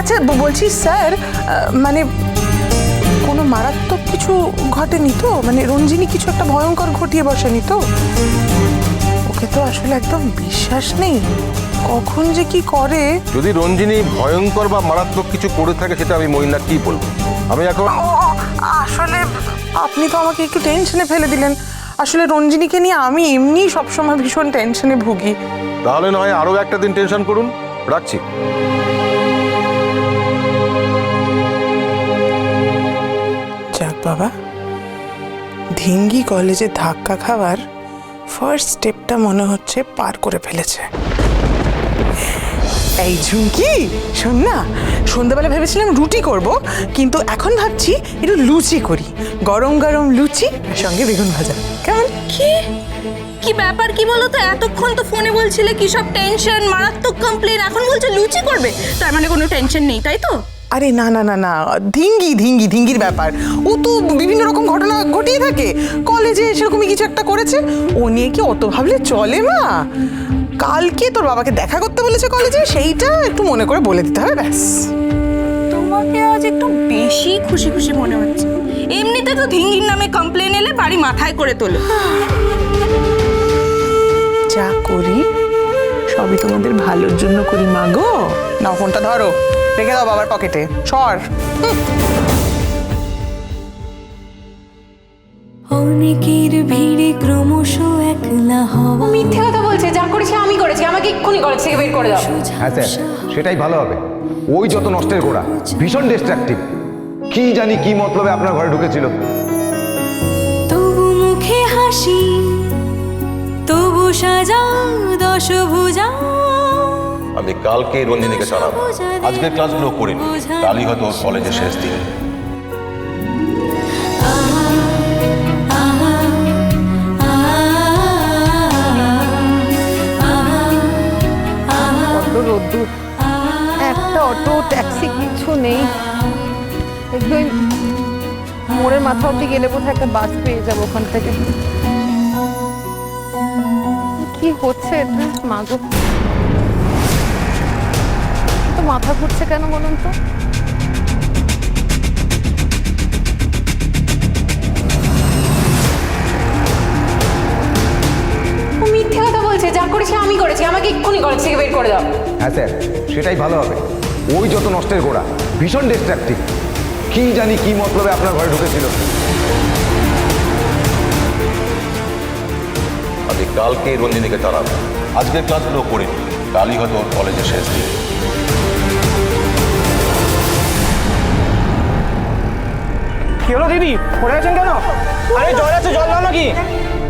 আচ্ছা বলছি স্যার, মানে কোনো মারাত্মক কিছু ঘটেনি তো? মানে রঞ্জিনী কিছু একটা ভয়ঙ্কর ঘটিয়ে বসেনি তো? ওকে তো আসলে একদম বিশ্বাস নেই, কখন যে কি করে। যদি রঞ্জিনী ভয়ঙ্কর বা মারাত্মক কিছু করে থাকে সেটা আমি মহিলা কি বলবো। আমি এখন আসলে আপনি তো আমাকে একটু টেনশনে ফেলে দিলেন। আসলে রঞ্জিনীকে নিয়ে আমি এমনি সবসময় ভীষণ টেনশনে ভুগি। তাহলে নয় আরো একটা দিন টেনশন করুন, রাখছি। যাক বাবা, ধিঙ্গি কলেজে ধাক্কা খাওয়ার ফার্স্ট স্টেপটা মনে হচ্ছে পার করে ফেলেছে। এই ঝুমকি, শোন না, সন্ধ্যাবেলা ভেবেছিলাম রুটি করব, কিন্তু এখন ভাবছি একটু লুচি করি। গরম গরম লুচি সঙ্গে বেগুন ভাজা, কেমন? কি কি ব্যাপার কি বলো তো? এতক্ষণ তো ফোনে বলছিলে কি সব টেনশন, মারাত্মক কমপ্লেন, এখন বলছো লুচি করবে। তার মানে কোনো টেনশন নেই, তাই তো? আরে না না না না, ধিঙ্গির ব্যাপার। ও তো বিভিন্ন রকম ঘটনা ঘটিয়ে থাকে, কলেজে সেরকমই কিছু একটা করেছে। ও নিয়ে কি অত ভাবলে চলে মা? কালকে তোর বাবাকে দেখা করতে বলেছে কলেজে, সেইটা একটু মনে করে বলে দিতে হবে, ব্যাস। তোমাকে আজ একটু বেশি খুশি খুশি মনে হচ্ছে। এমনিতে তো ধিঙ্গির নামে কমপ্লেন এলে বাড়ি মাথায় করে তোলে। যা করি সবই তোমাদের ভালোর জন্য করি মা গো। নাও ফোনটা ধরো, রেখে দাও বাবার পকেটে, সর। অনেকের ভিড়ে ক্রমশ একলা হওয়া। মিথ্যে কথা বলছে, যা করেছি আমি করেছি, আমাকে এক্ষুনি কলেজ থেকে বের করে দাও। হ্যাঁ স্যার, সেটাই ভালো হবে। ওই যত নষ্টের গোড়া, ভীষণ ডিস্ট্রাকটিভ। কি জানি কি মতলবে আপনার ঘরে ঢুকেছিল। তবু মুখে হাসি, তবু সাজা দশভুজা। আমি কালকে রঞ্জিনীকে ছাড়াবো, আজকের ক্লাসগুলো করিনি, কালই হয়তো ওর কলেজের শেষ দিন। রোদ্দুর, একটা অটো ট্যাক্সি কিছু নেই। একদম মোড়ের মাথা অব্দি গেলে বোধহয় একটা বাস পেয়ে যাবো ওখান থেকে। কি হচ্ছে এটা মাগো, তো মাথা ঘুরছে কেন বলুন তো? ও মিথ্যে কথা বলছে, যা করেছি আমি করেছি, আমাকে এক্ষুনি কলেজ থেকে বের করে দাও। হ্যাঁ স্যার, সেটাই ভালো হবে। ওই যত নষ্টের গোড়া, ভীষণ ডিস্ট্রাকটিভ। কি জানি কি মতলবে আপনার ঘরে ঢুকেছিল। আমি কালকে রঞ্জিনীকে ছাড়াবো, আজকের ক্লাসগুলো করিনি, কালই হয়তো ওর কলেজের শেষ দিন। কি হলো দিদি, পড়ে গেছেন কেন? আরে জল আছে, জল নাও নাকি?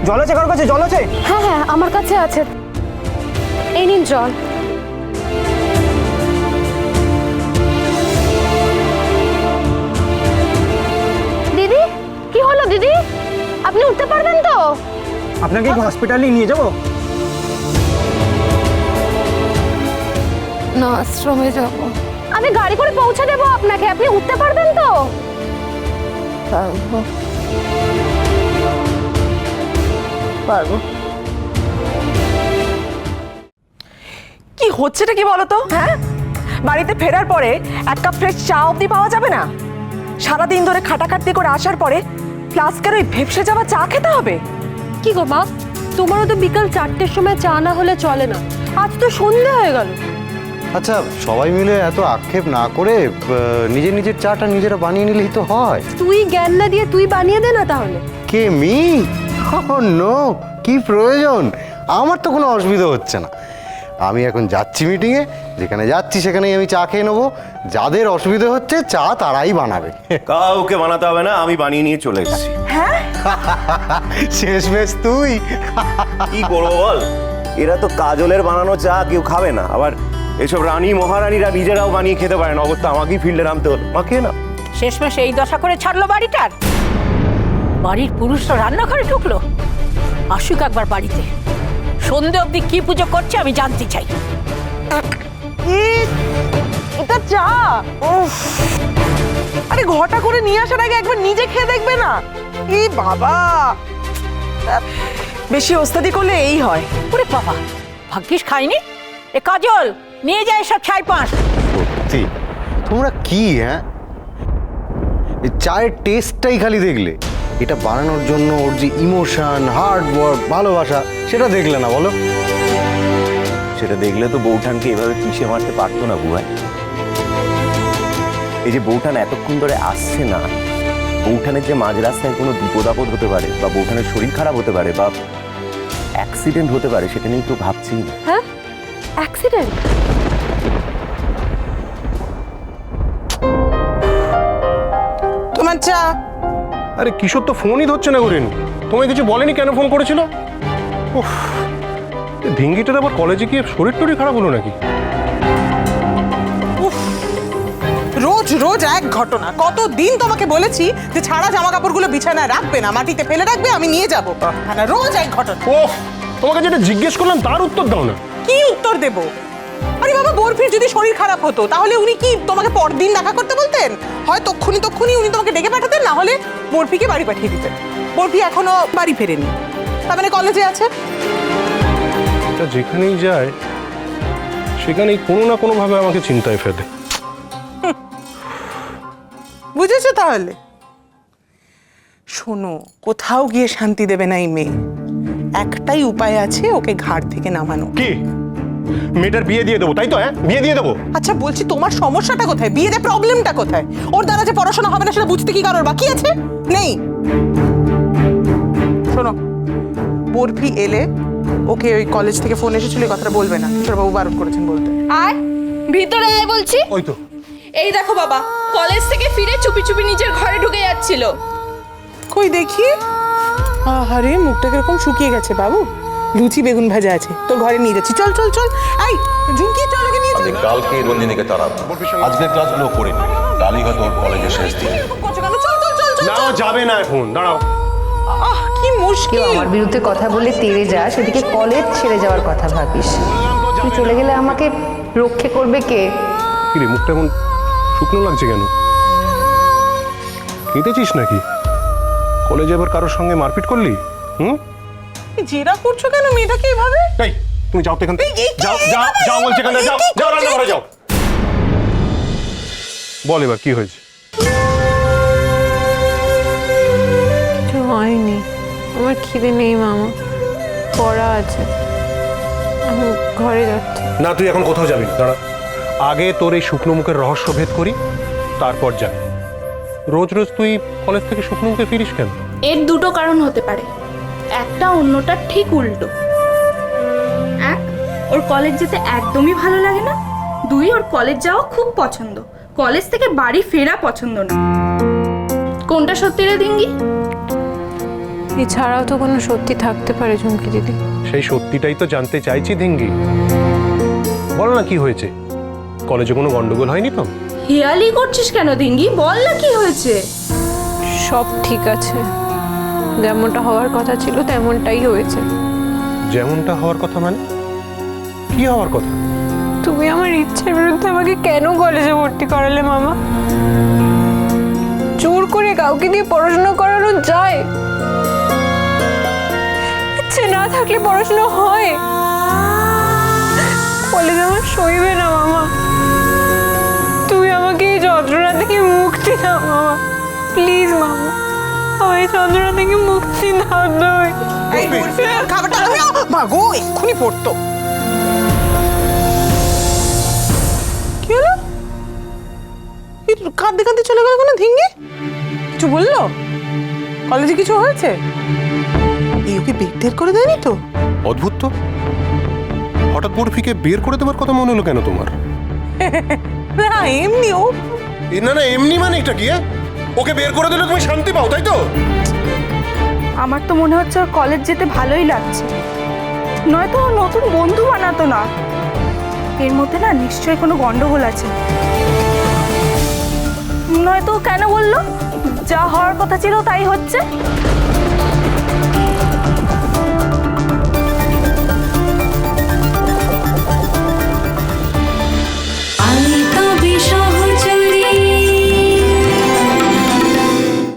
জল আছে কারোর কাছে? জল আছে? হ্যাঁ হ্যাঁ আমার কাছে আছে, এই নিন জল। দিদি কি হলো দিদি, আপনি উঠতে পারবেন তো? আপনাকে কি হসপিটালে নিয়ে যাবো? না আশ্রমে যাব। আমি গাড়ি করে পৌঁছে দেবো আপনাকে, আপনি উঠতে পারবেন তো? পারবো পারবো। কি হচ্ছেটা কি বলতো? হ্যাঁ, বাড়িতে ফেরার পরে এক কাপ ফ্রেশ চা অবধি পাওয়া যাবে না? সারাদিন ধরে খাটাখাটনি করে আসার পরে ফ্লাস্কের ওই ভেপসে যাওয়া চা খেতে হবে? কি গো মা, তোমারও তো বিকাল 4টের সময় চা না হলে চলে না, আজ তো সন্ধ্যা হয়ে গেল। আচ্ছা, সবাই মিলে এত আক্ষেপ না করে নিজের নিজের চাটা নিজেরা বানিয়ে নিলেই তো হয়। তুই জ্ঞান না দিয়ে তুই বানিয়ে দে না তাহলে। কে মি? নো, কি প্রয়োজন? আমার তো কোনো অসুবিধা হচ্ছে না। আমি এখন যাচ্ছি মিটিংয়ে, যেখানে যাচ্ছি সেখানেই আমি চা খেয়ে নেবো। যাদের অসুবিধা হচ্ছে চা তারাই বানাবে। কাউকে বানাতে হবে না, আমি বানিয়ে নিয়ে চলে এসেছি। হ্যাঁ, শেষমেশ তুই। কি করবো বল, এরা তো কাজলের বানানো চা কেউ খাবে না, আবার এসব রানী মহারানীরা নিজেরাও বানিয়ে খেতে পারে না, অবস্থা আমাকেই ফিল্ডে নামতে হলো। মা খেয়ে না। শেষমেশ এই দশা করে ছাড়লো বাড়িটার। বাড়ির পুরুষরা রান্নাঘরে ঢুকলো। আসুক একবার বাড়িতে, সন্ধে অবধি কি পুজো করছে আমি জানতে চাই। এটা চা, আরে ঘটা করে নিয়ে আসার আগে একবার নিজে খেয়ে দেখবে না? এই বাবা, বেশি ওস্তাদি করলে এই হয়। ওরে বাবা, ভাগ্যিস খাইনি। এ কাজল, নিয়ে যায় সব ছাই পাঁশ। সত্যি তোমরা কি হ্যাঁ, এই চায়ের টেস্টটাই খালি দেখলে, এটা বানানোর জন্য ওর যে ইমোশন, হার্ড ওয়ার্ক, ভালোবাসা, সেটা দেখলে না বলো? সেটা দেখলে তো বৌঠানকে এভাবে পিষে মারতে পারতো না বুয়াই। এই যে বৌঠান এতক্ষণ ধরে আসছে না, বৌঠানের যে মাঝ রাস্তায় কোনো বিপদ আপদ হতে পারে, বা বৌঠানের শরীর খারাপ হতে পারে, বা অ্যাক্সিডেন্ট হতে পারে, সেটা নিয়ে একটু ভাবছি না। হ্যাঁ, অ্যাক্সিডেন্ট? তোমার চা। আরে কিশোর তো ফোনই ধরছে না করেন, তোমায় কিছু বলেনি কেন ফোন করেছিল? উফ, ভিঙ্গিটার আবার কলেজে গিয়ে শরীর টরীর খারাপ হলো নাকি? রোজ রোজ এক ঘটনা। কতদিন তোমাকে বলেছি যে ছাড়া জামা কাপড়গুলো বিছানায় রাখবে না, মাটিতে ফেলে রাখবে, আমি নিয়ে যাবো। না, রোজ এক ঘটনা। ওহ, তোমাকে যেটা জিজ্ঞেস করলাম তার উত্তর দাও না। কি উত্তর দেব? আরে বাবা, বরফির যদি শরীর খারাপ হতো তাহলে উনি কি তোমাকে পরদিন দেখা করতে বলতেন? হয় তক্ষুনি উনি তোমাকে ডেকে পাঠাতেন, না হলে বরফিকে বাড়ি পাঠিয়ে দিতেন। বরফি এখনো বাড়ি ফেরেনি, তার মানে কলেজে আছে। এটা যেখানেই যায় সেখানেই কোনো না কোনো ভাবে আমাকে চিন্তায় ফেলে। বুঝেছো তাহলে? শোনো, কোথাও গিয়ে শান্তি দেবে না এই মেয়ে। একটাই উপায় আছে, ওকে ঘাড় থেকে নামানো। কি? মেয়েটার বিয়ে দিয়ে দেবো তাই তো? হ্যাঁ, বিয়ে দিয়ে দেবো। আচ্ছা বলছি, তোমার সমস্যাটা কোথায়? বিয়েতে প্রবলেমটা কোথায়? ওর দ্বারা যে পড়াশোনা হবে না সেটা বুঝতে কি কারোর বাকি আছে? নেই। শোনো, বরফি এলে ওকে ওই কলেজ থেকে ফোন এসেছিল, এই কথাটা বলবে না। কিশোরবাবু বারণ করেছেন বলতে। আয় ভিতরে আয় বলছি। ওই তো এই দেখো বাবা, কলেজ থেকে ফিরে চুপি চুপি নিজের ঘরে ঢুকে যাচ্ছিল। কই দেখি। আরে মুখটা কিরকম শুকিয়ে গেছে বাবু। লুচি বেগুন ভাজা আছে, তোর ঘরে নিয়ে যাচ্ছি। চল চল চল। এই ঝুমকি, চল ওকে নিয়ে চল। আমি কালকে রঞ্জিনীকে তাড়াবো। আজকের ক্লাসগুলো করিনি, কালই হয়তো ওর কলেজের শেষ দিন। চল চল চল চল। না, যাবে না এখন, দাঁড়াও। কি মুশকিল। আমার বিরুদ্ধে কথা বলে তেড়ে যা, সেদিকে কলেজ ছেড়ে যাওয়ার কথা ভাবিস। তুই চলে গেলে আমাকে রক্ষে করবে কে? কি রে, মুখটা এমন শুকনো লাগছে কেন? কেঁদেছিস নাকি? কলেজে এবার কারোর সঙ্গে মারপিট করলি? হুম, জেরা করছো কেন মেয়েটাকে এভাবে? এই তুমি যাও তো এখান থেকে। যাও যাও যাও বলছি, এখান থেকে যাও, যাও রান্না ঘরে যাও। বল এবার কি হয়েছে? কিছু হয়নি, আমার খিদে নেই মামা, পড়া আছে, আমি ঘরে যাচ্ছি। না, তুই এখন কোথাও যাবি না, দাঁড়া। আগে তোর এই শুকনো মুখের রহস্য ভেদ করি, তারপর যাবি। রোজ রোজ তুই কলেজ থেকে শুকনো মুখে ফিরিস কেন? এর দুটো কারণ হতে পারে, একটা অন্যটা ঠিক উল্টো। এক, ওর কলেজ যেতে একদমই ভালো লাগে না। দুই, ওর কলেজ যাওয়া খুব পছন্দ, কলেজ থেকে বাড়ি ফেরা পছন্দ না। কোনটা সত্যি রে ডিঙ্গি? এছাড়াও তো কোনো সত্যি থাকতে পারে ঝুমকি দিদি। সেই সত্যিটাই তো জানতে চাইছি ধিঙ্গি। বল না কি হয়েছে? কলেজে কোনো গন্ডগোল হয়নি তো? হিয়ালি করছিস কেন ডিঙ্গি? বল না কি হয়েছে। সব ঠিক আছে, যেমনটা হওয়ার কথা ছিল তেমনটাই হয়েছে। যেমনটা হওয়ার কথা মানে? কি হওয়ার কথা? তুমি আমার ইচ্ছার বিরুদ্ধে আমাকে কেন কলেজে ভর্তি করালে মামা? জোর করে কাউকে দিয়ে পড়াশোনা করানো যায়? ইচ্ছে না থাকলে পড়াশোনা হয়? কলেজে আমার সইবে না মামা, তুমি আমাকে এই যন্ত্রণা থেকে মুক্তি দাও মামা, প্লিজ মামা, আমার এই যন্ত্রণা থেকে মুক্তি দাও। এই বরফি, খাবারটা নামিও। মা গো, এক্ষুনি পড়তো। কি হলো? কাঁদতে কাঁদতে চলে গেল কোনো ধিঙ্গি? কিছু বললো? কলেজে কিছু হয়েছে? এই ওকে বের করে দেয়নি তো? অদ্ভুত তো, হঠাৎ বরফিকে বের করে দেওয়ার কথা মনে হলো কেন তোমার? না এমনি ও। না না, এমনি মানে এটা কি? ওকে বের করে দিলে তুমি শান্তি পাও তাই তো? আমার তো মনে হচ্ছে ওর কলেজ যেতে ভালোই লাগছে, নয়তো ও নতুন বন্ধু বানাতো না। এর মধ্যে না নিশ্চয়ই কোনো গন্ডগোল আছে। নয়তো কেন বললো যা হওয়ার কথা ছিল তাই হচ্ছে?